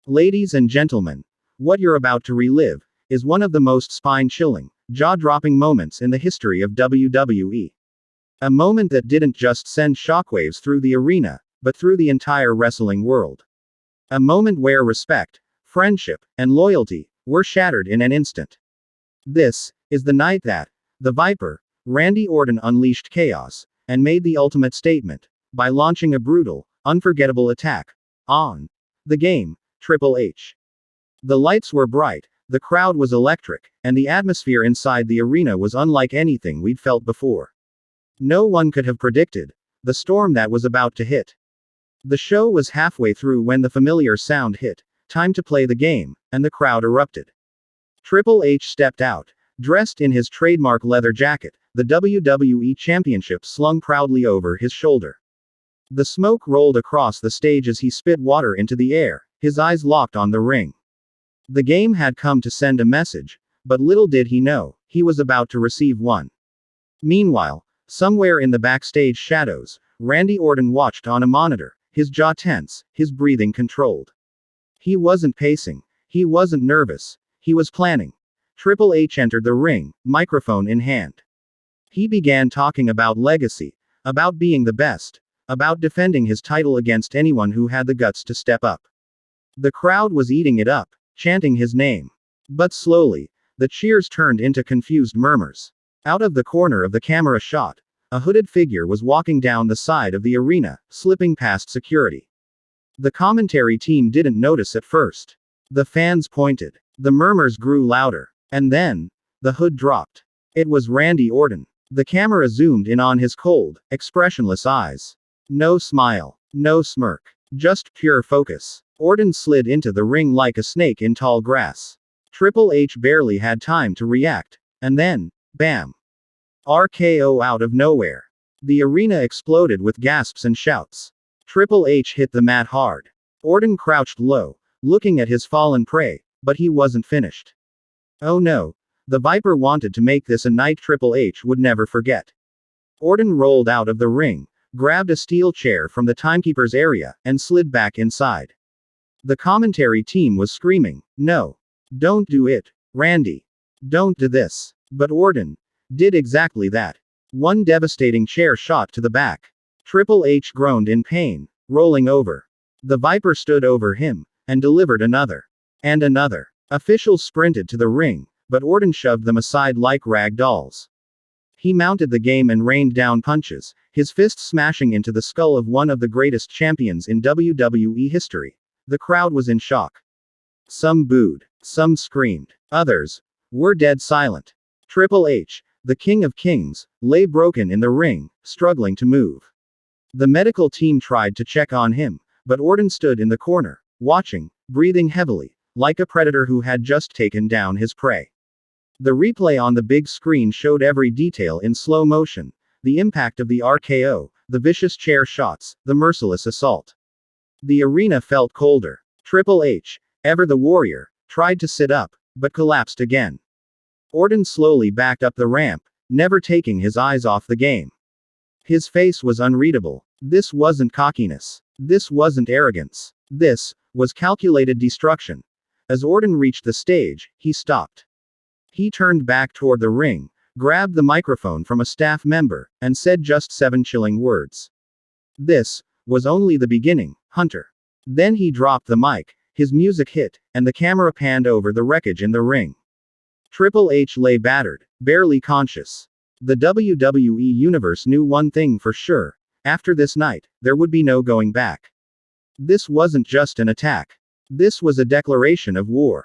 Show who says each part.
Speaker 1: Ladies and gentlemen, what you're about to relive is one of the most spine-chilling, jaw-dropping moments in the history of WWE. A moment that didn't just send shockwaves through the arena, but through the entire wrestling world. A moment where respect, friendship, and loyalty were shattered in an instant. This is the night that the Viper, Randy Orton, unleashed chaos and made the ultimate statement by launching a brutal, unforgettable attack on the game, Triple H. The lights were bright, the crowd was electric, and the atmosphere inside the arena was unlike anything we'd felt before. No one could have predicted the storm that was about to hit. The show was halfway through when the familiar sound hit, "Time to play the game," and the crowd erupted. Triple H stepped out, dressed in his trademark leather jacket, the WWE Championship slung proudly over his shoulder. The smoke rolled across the stage as he spit water into the air, his eyes locked on the ring. The game had come to send a message, but little did he know, he was about to receive one. Meanwhile, somewhere in the backstage shadows, Randy Orton watched on a monitor, his jaw tense, his breathing controlled. He wasn't pacing, he wasn't nervous, he was planning. Triple H entered the ring, microphone in hand. He began talking about legacy, about being the best, about defending his title against anyone who had the guts to step up. The crowd was eating it up, chanting his name. But slowly, the cheers turned into confused murmurs. Out of the corner of the camera shot, a hooded figure was walking down the side of the arena, slipping past security. The commentary team didn't notice at first. The fans pointed. The murmurs grew louder. And then, the hood dropped. It was Randy Orton. The camera zoomed in on his cold, expressionless eyes. No smile. No smirk. Just pure focus. Orton slid into the ring like a snake in tall grass. Triple H barely had time to react. And then, bam! RKO out of nowhere. The arena exploded with gasps and shouts. Triple H hit the mat hard. Orton crouched low, looking at his fallen prey, but he wasn't finished. Oh no, the Viper wanted to make this a night Triple H would never forget. Orton rolled out of the ring, grabbed a steel chair from the timekeeper's area, and slid back inside. The commentary team was screaming, "No! Don't do it, Randy! Don't do this!" But Orton did exactly that. One devastating chair shot to the back. Triple H groaned in pain, rolling over. The Viper stood over him, and delivered another. And another. Officials sprinted to the ring, but Orton shoved them aside like rag dolls. He mounted the game and rained down punches, his fists smashing into the skull of one of the greatest champions in WWE history. The crowd was in shock. Some booed, some screamed, others were dead silent. Triple H, the King of Kings, lay broken in the ring, struggling to move. The medical team tried to check on him, but Orton stood in the corner, watching, breathing heavily, like a predator who had just taken down his prey. The replay on the big screen showed every detail in slow motion, the impact of the RKO, the vicious chair shots, the merciless assault. The arena felt colder. Triple H, ever the warrior, tried to sit up, but collapsed again. Orton slowly backed up the ramp, never taking his eyes off the game. His face was unreadable. This wasn't cockiness. This wasn't arrogance. This was calculated destruction. As Orton reached the stage, he stopped. He turned back toward the ring, grabbed the microphone from a staff member, and said just 7 chilling words. "This was only the beginning, Hunter." Then he dropped the mic, his music hit, and the camera panned over the wreckage in the ring. Triple H lay battered, barely conscious. The WWE Universe knew one thing for sure. After this night, there would be no going back. This wasn't just an attack. This was a declaration of war.